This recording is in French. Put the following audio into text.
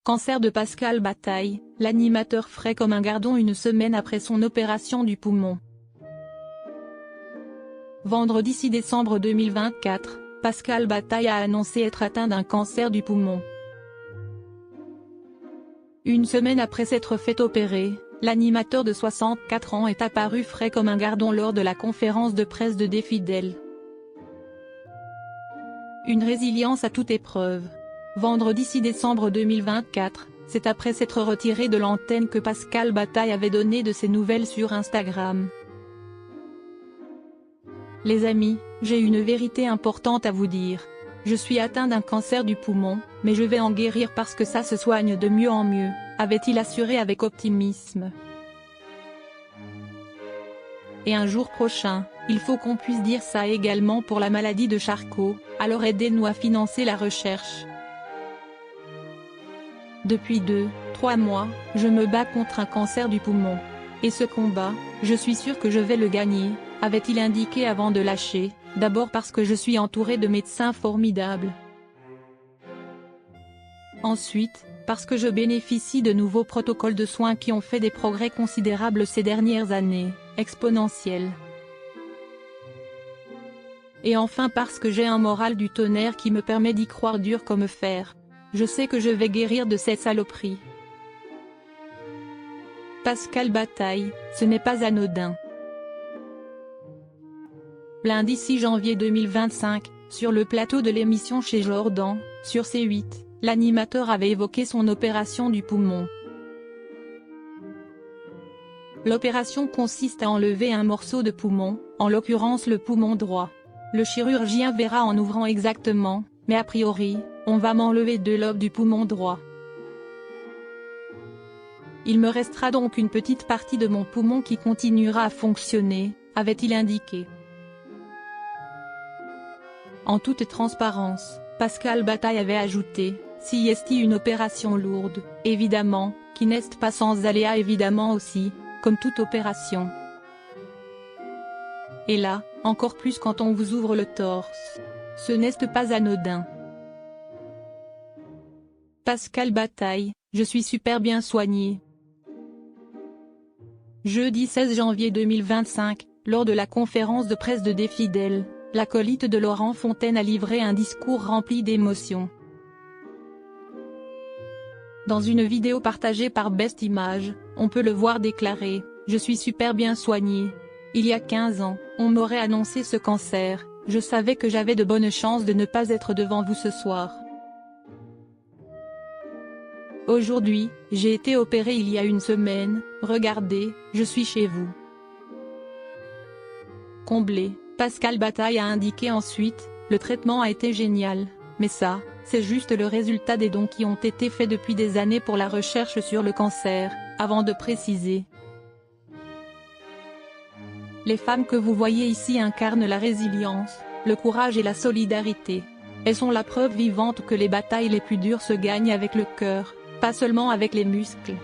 Cancer de Pascal Bataille, l'animateur frais comme un gardon une semaine après son opération du poumon. Vendredi 6 décembre 2024, Pascal Bataille a annoncé être atteint d'un cancer du poumon. Une semaine après s'être fait opérer, l'animateur de 64 ans est apparu frais comme un gardon lors de la conférence de presse de Des Fidèles. Une résilience à toute épreuve. Vendredi 6 décembre 2024, c'est après s'être retiré de l'antenne que Pascal Bataille avait donné de ses nouvelles sur Instagram. Les amis, j'ai une vérité importante à vous dire. Je suis atteint d'un cancer du poumon, mais je vais en guérir parce que ça se soigne de mieux en mieux, avait-il assuré avec optimisme. Et un jour prochain, il faut qu'on puisse dire ça également pour la maladie de Charcot, alors aidez-nous à financer la recherche. Depuis 2-3 mois, je me bats contre un cancer du poumon. Et ce combat, je suis sûr que je vais le gagner, avait-il indiqué avant de lâcher, d'abord parce que je suis entouré de médecins formidables. Ensuite, parce que je bénéficie de nouveaux protocoles de soins qui ont fait des progrès considérables ces dernières années, exponentiels. Et enfin parce que j'ai un moral du tonnerre qui me permet d'y croire dur comme fer. Je sais que je vais guérir de cette saloperie. Pascal Bataille, ce n'est pas anodin. Lundi 6 janvier 2025, sur le plateau de l'émission Chez Jordan, sur C8, l'animateur avait évoqué son opération du poumon. L'opération consiste à enlever un morceau de poumon, en l'occurrence le poumon droit. Le chirurgien verra en ouvrant exactement, mais a priori, on va m'enlever 2 lobes du poumon droit. Il me restera donc une petite partie de mon poumon qui continuera à fonctionner, avait-il indiqué. En toute transparence, Pascal Bataille avait ajouté, si est une opération lourde, évidemment, qui n'est pas sans aléas évidemment aussi, comme toute opération. Et là, encore plus quand on vous ouvre le torse. Ce n'est pas anodin. Pascal Bataille, je suis super bien soigné. Jeudi 16 janvier 2025, lors de la conférence de presse de Des Fidèles, l'acolyte de Laurent Fontaine a livré un discours rempli d'émotions. Dans une vidéo partagée par Best Images, on peut le voir déclarer « Je suis super bien soigné. Il y a 15 ans, on m'aurait annoncé ce cancer, je savais que j'avais de bonnes chances de ne pas être devant vous ce soir. Aujourd'hui, j'ai été opéré il y a une semaine, regardez, je suis chez vous. » Comblé, Pascal Bataille a indiqué ensuite, le traitement a été génial, mais ça, c'est juste le résultat des dons qui ont été faits depuis des années pour la recherche sur le cancer, avant de préciser. Les femmes que vous voyez ici incarnent la résilience, le courage et la solidarité. Elles sont la preuve vivante que les batailles les plus dures se gagnent avec le cœur, pas seulement avec les muscles.